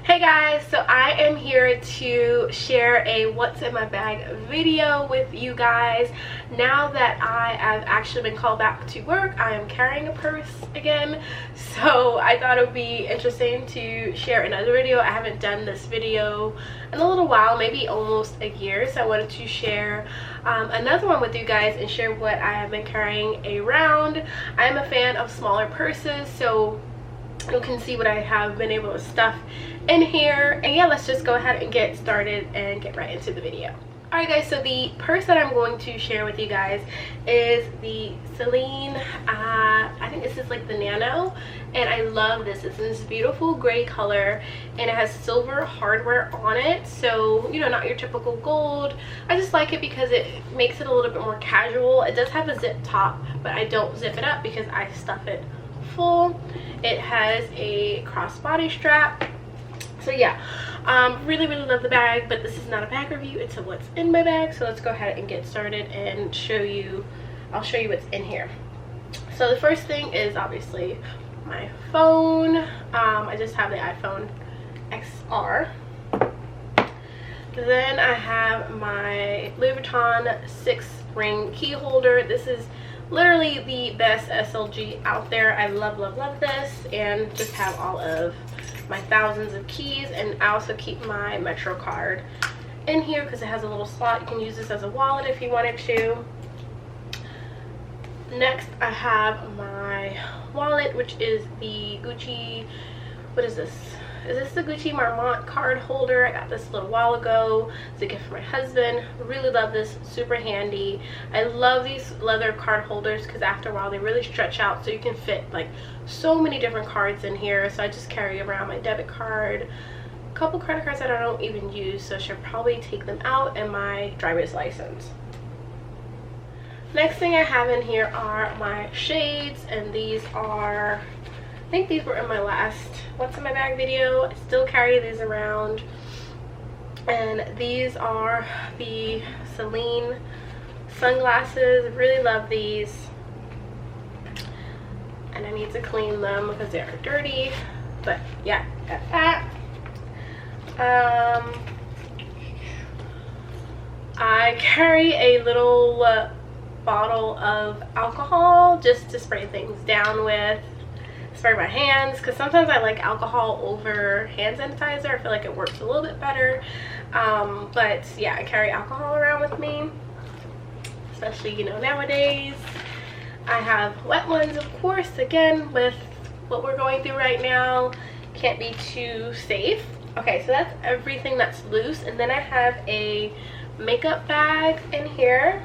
Hey guys, so I am here to share a what's in my bag video with you guys. Now that I have actually been called back to work, I am carrying a purse again, so I thought it would be interesting to share another video. I haven't done this video in a little while, maybe almost a year, so I wanted to share another one with you guys and share what I have been carrying around. I am a fan of smaller purses, so you can see what I have been able to stuff in here. And yeah, let's just go ahead and get started and get right into the video. Alright guys, so the purse that I'm going to share with you guys is the Celine, I think this is like the Nano, and I love this. It's in this beautiful gray color and it has silver hardware on it, so you know, not your typical gold. I just like it because it makes it a little bit more casual. It does have a zip top, but I don't zip it up because I stuff it full. It has a crossbody strap, so yeah, really love the bag. But this is not a bag review, it's a what's in my bag. So let's go ahead and get started and I'll show you what's in here. So the first thing is obviously my phone. I just have the iPhone XR. Then I have my Louis Vuitton 6-ring key holder. This is literally the best SLG out there. I love this, and just have all of my thousands of keys. And I also keep my Metro card in here because it has a little slot. You can use this as a wallet if you wanted to. Next I have my wallet, which is the Gucci, what is this? Is this the Gucci Marmont card holder? I got this a little while ago. It's a gift for my husband. Really love this, super handy. I love these leather card holders because after a while they really stretch out, so you can fit like so many different cards in here. So I just carry around my debit card, a couple credit cards that I don't even use, so I should probably take them out, and my driver's license. Next thing I have in here are my shades, and these are, I think these were in my last what's in my bag video. I still carry these around, and these are the Celine sunglasses. Really love these, and I need to clean them because they are dirty, but yeah, got that. I carry a little bottle of alcohol just to spray things down with, spray my hands, because sometimes I like alcohol over hand sanitizer. I feel like it works a little bit better, but yeah, I carry alcohol around with me, especially, you know, nowadays. I have wet ones, of course, again, with what we're going through right now, can't be too safe. Okay, so that's everything that's loose. And then I have a makeup bag in here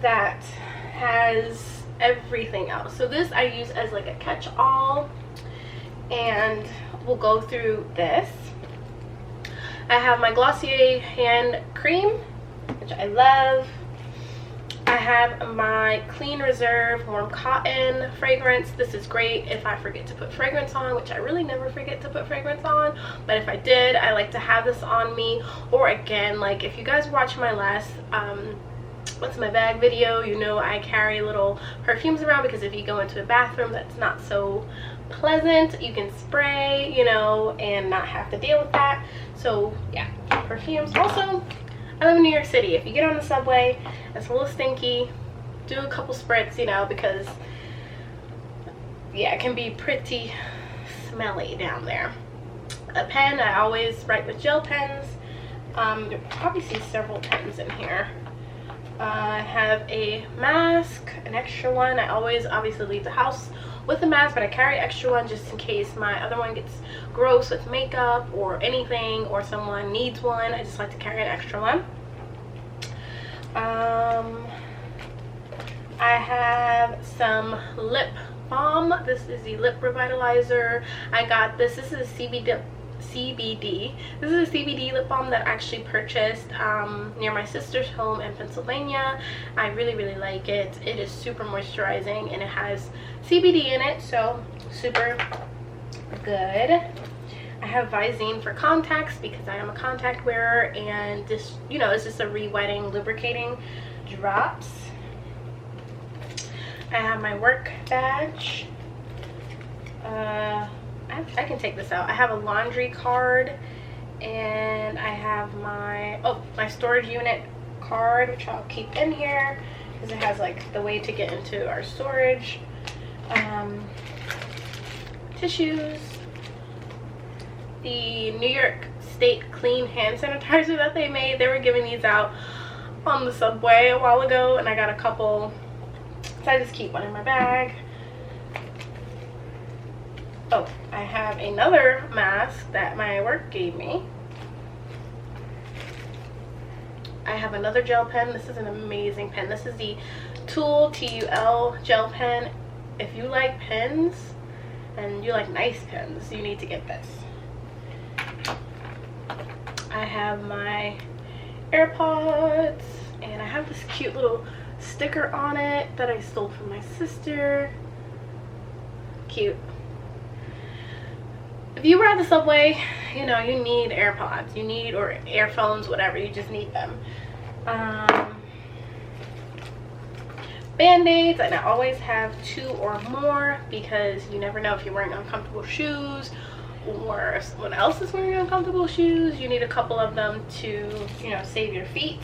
that has everything else. So this I use as like a catch-all, and we'll go through this. I have my Glossier hand cream, which I love. I have my Clean Reserve Warm Cotton fragrance. This is great if I forget to put fragrance on, which I really never forget to put fragrance on, but if I did, I like to have this on me. Or again, like if you guys watch my last what's in my bag video, you know I carry little perfumes around, because if you go into a bathroom that's not so pleasant, you can spray, you know, and not have to deal with that. So yeah, perfumes. Also, I live in New York City. If you get on the subway, it's a little stinky, do a couple spritz, you know, because yeah, it can be pretty smelly down there. A pen, I always write with gel pens. You'll probably see several pens in here. I have a mask, an extra one. I always obviously leave the house with a mask, but I carry extra one just in case my other one gets gross with makeup or anything, or someone needs one. I just like to carry an extra one. I have some lip balm. This is the lip revitalizer. I got this. This is a CBD. This is a CBD lip balm that I actually purchased near my sister's home in Pennsylvania. I really like it. It is super moisturizing and it has CBD in it, so super good. I have Visine for contacts because I am a contact wearer, and this, you know, it's just a re-wetting, lubricating drops. I have my work badge. I can take this out. I have a laundry card, and I have my storage unit card, which I'll keep in here because it has like the way to get into our storage. Tissues, the New York State clean hand sanitizer that they made. They were giving these out on the subway a while ago, and I got a couple, so I just keep one in my bag. Oh, I have another mask that my work gave me. I have another gel pen. This is an amazing pen. This is the Tool TUL gel pen. If you like pens and you like nice pens, you need to get this. I have my Airpods, and I have this cute little sticker on it that I stole from my sister. Cute. If you ride the subway, you know, you need AirPods, or earphones, whatever, you just need them. Band-Aids, and I always have 2 or more because you never know if you're wearing uncomfortable shoes or someone else is wearing uncomfortable shoes. You need a couple of them to, you know, save your feet.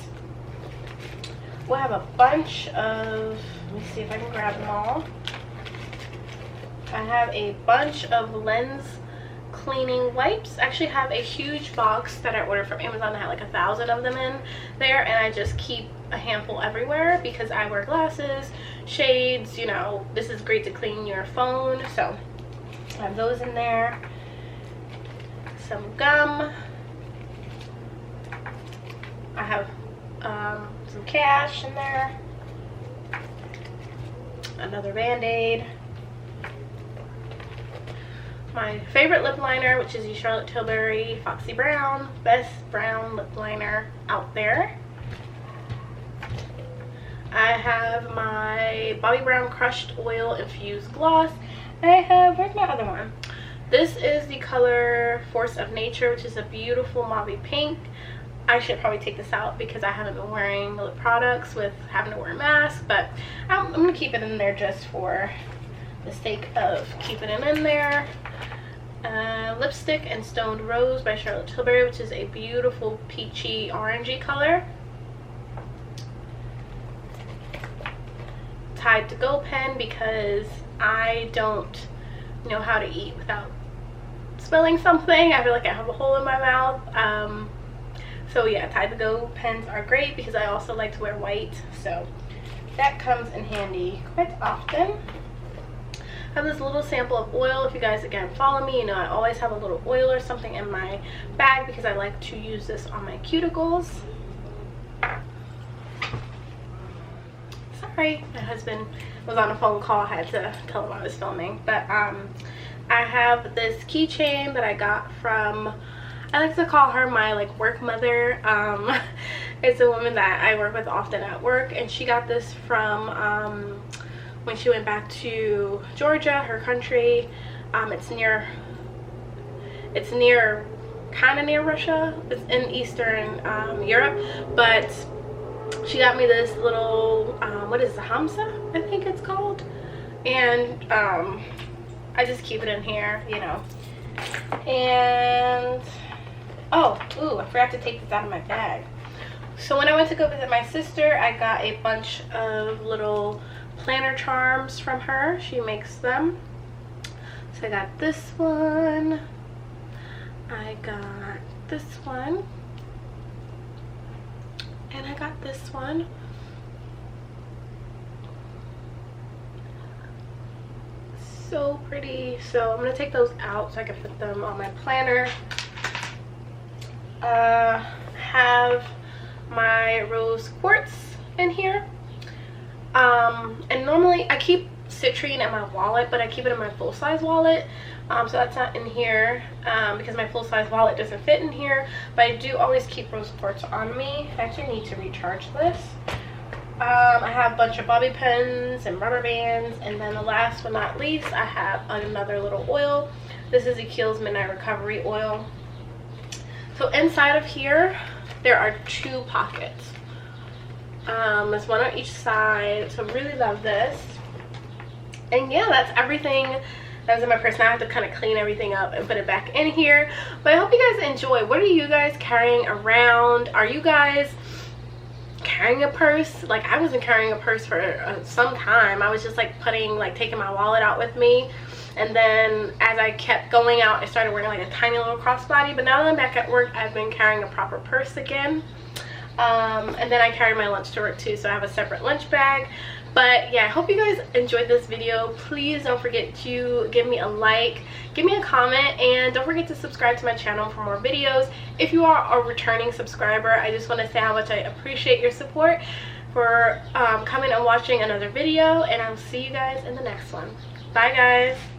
We'll have a bunch of, let me see if I can grab them all. I have a bunch of lens cleaning wipes. I actually have a huge box that I ordered from Amazon. I had like 1,000 of them in there, and I just keep a handful everywhere because I wear glasses, shades, you know, this is great to clean your phone, so I have those in there. Some gum. I have some cash in there. Another Band-Aid. My favorite lip liner, which is the Charlotte Tilbury Foxy Brown. Best brown lip liner out there. I have my Bobbi Brown Crushed Oil Infused Gloss. I have, where's my other one? This is the color Force of Nature, which is a beautiful mauve pink. I should probably take this out because I haven't been wearing lip products with having to wear a mask, but I'm going to keep it in there just for the sake of keeping it in there. Lipstick and Stoned Rose by Charlotte Tilbury, which is a beautiful peachy orangey color. Tide to Go pen because I don't know how to eat without spilling something. I feel like I have a hole in my mouth. So yeah, Tide to Go pens are great because I also like to wear white, so that comes in handy quite often. I have this little sample of oil. If you guys again follow me, you know I always have a little oil or something in my bag because I like to use this on my cuticles. Sorry, my husband was on a phone call. I had to tell him I was filming. But I have this keychain that I got from, I like to call her my like work mother. It's a woman that I work with often at work, and she got this from when she went back to Georgia, her country. It's kind of near Russia. It's in Eastern Europe, but she got me this little what is it, Hamsa, I think it's called, and I just keep it in here, you know. And I forgot to take this out of my bag. So when I went to go visit my sister, I got a bunch of little planner charms from her. She makes them. So I got this one, I got this one, and I got this one. So pretty. So I'm gonna take those out so I can put them on my planner. Have my rose quartz in here. And normally I keep citrine in my wallet, but I keep it in my full-size wallet, so that's not in here because my full-size wallet doesn't fit in here. But I do always keep rose quartz on me. I actually need to recharge this. I have a bunch of bobby pins and rubber bands, and then the last but not least, I have another little oil. This is the Kiehl's Midnight Recovery Oil. So inside of here there are 2 pockets. There's one on each side, so I really love this. And yeah, that's everything That was in my purse. Now I have to kind of clean everything up and put it back in here. But I hope you guys enjoy. What are you guys carrying around? Are you guys carrying a purse? Like, I wasn't carrying a purse for some time. I was just like taking my wallet out with me, and then as I kept going out, I started wearing like a tiny little crossbody. But now that I'm back at work, I've been carrying a proper purse again. And then I carry my lunch to work too, so I have a separate lunch bag. But yeah, I hope you guys enjoyed this video. Please don't forget to give me a like, give me a comment, and don't forget to subscribe to my channel for more videos. If you are a returning subscriber, I just want to say how much I appreciate your support for coming and watching another video, and I'll see you guys in the next one. Bye guys.